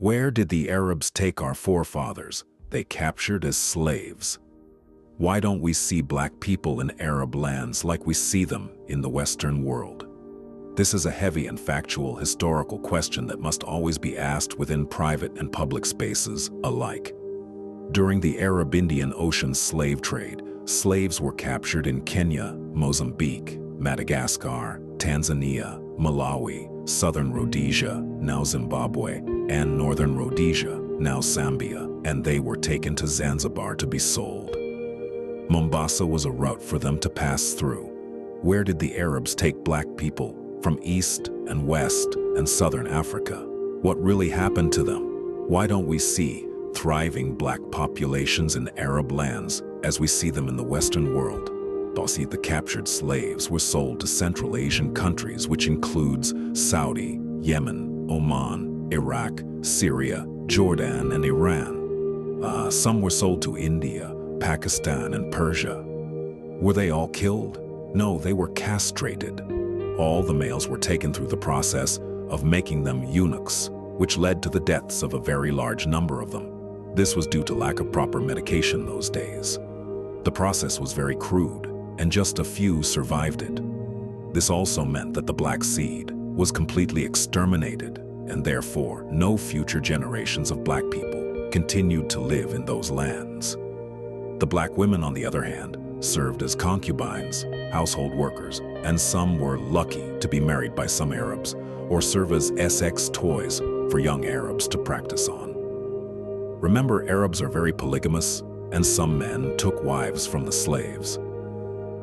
Where did the Arabs take our forefathers they captured as slaves? Why don't we see black people in Arab lands like we see them in the Western world? This is a heavy and factual historical question that must always be asked within private and public spaces alike. During the Arab-Indian Ocean slave trade, slaves were captured in Kenya, Mozambique, Madagascar, Tanzania, Malawi, Southern Rhodesia, now Zimbabwe, and Northern Rhodesia, now Zambia, and they were taken to Zanzibar to be sold. Mombasa was a route for them to pass through. Where did the Arabs take black people from East and West and Southern Africa? What really happened to them? Why don't we see thriving black populations in Arab lands as we see them in the Western world? The captured slaves were sold to Central Asian countries, which includes Saudi, Yemen, Oman, Iraq, Syria, Jordan, and Iran. Some were sold to India, Pakistan, and Persia. Were they all killed? No, they were castrated. All the males were taken through the process of making them eunuchs, which led to the deaths of a very large number of them. This was due to lack of proper medication those days. The process was very crude, and just a few survived it. This also meant that the black seed was completely exterminated, and therefore no future generations of black people continued to live in those lands. The black women, on the other hand, served as concubines, household workers, and some were lucky to be married by some Arabs or serve as sex toys for young Arabs to practice on. Remember, Arabs are very polygamous, and some men took wives from the slaves.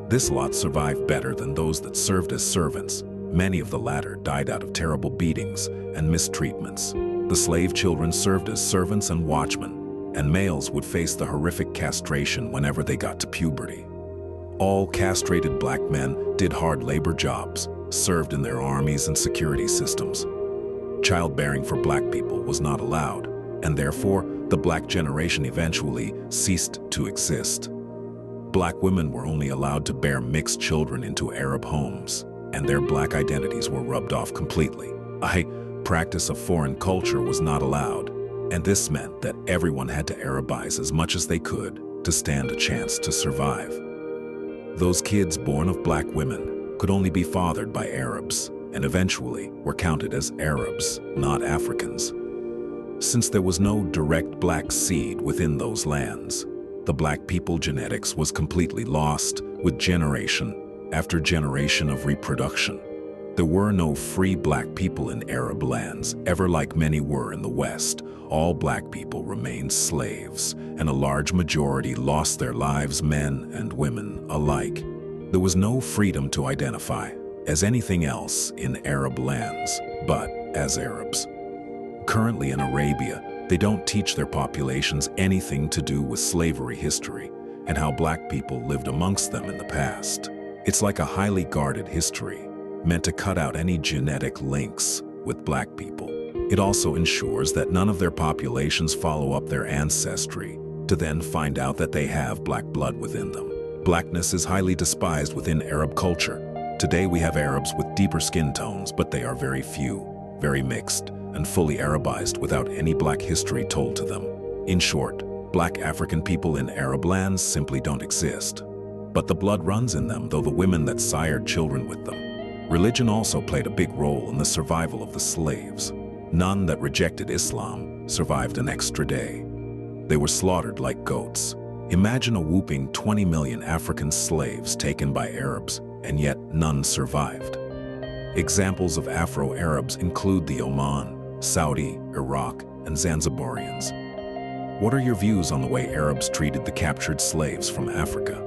This lot survived better than those that served as servants. Many of the latter died out of terrible beatings and mistreatments. The slave children served as servants and watchmen, and males would face the horrific castration whenever they got to puberty. All castrated black men did hard labor jobs, served in their armies and security systems. Childbearing for black people was not allowed, and therefore the black generation eventually ceased to exist. Black women were only allowed to bear mixed children into Arab homes, and their black identities were rubbed off completely. Practice of foreign culture was not allowed, and this meant that everyone had to Arabize as much as they could to stand a chance to survive. Those kids born of black women could only be fathered by Arabs, and eventually were counted as Arabs, not Africans. Since there was no direct black seed within those lands, the black people genetics was completely lost with generation after generation of reproduction. There were no free black people in Arab lands, ever like many were in the West. All black people remained slaves, and a large majority lost their lives, men and women alike. There was no freedom to identify as anything else in Arab lands, but as Arabs. Currently in Arabia, they don't teach their populations anything to do with slavery history and how black people lived amongst them in the past. It's like a highly guarded history, meant to cut out any genetic links with black people. It also ensures that none of their populations follow up their ancestry to then find out that they have black blood within them. Blackness is highly despised within Arab culture. Today we have Arabs with deeper skin tones, but they are very few, very mixed, and fully Arabized without any black history told to them. In short, black African people in Arab lands simply don't exist. But the blood runs in them, though the women that sired children with them. Religion also played a big role in the survival of the slaves. None that rejected Islam survived an extra day. They were slaughtered like goats. Imagine a whooping 20 million African slaves taken by Arabs, and yet none survived. Examples of Afro-Arabs include the Oman, Saudi, Iraq, and Zanzibarians. What are your views on the way Arabs treated the captured slaves from Africa?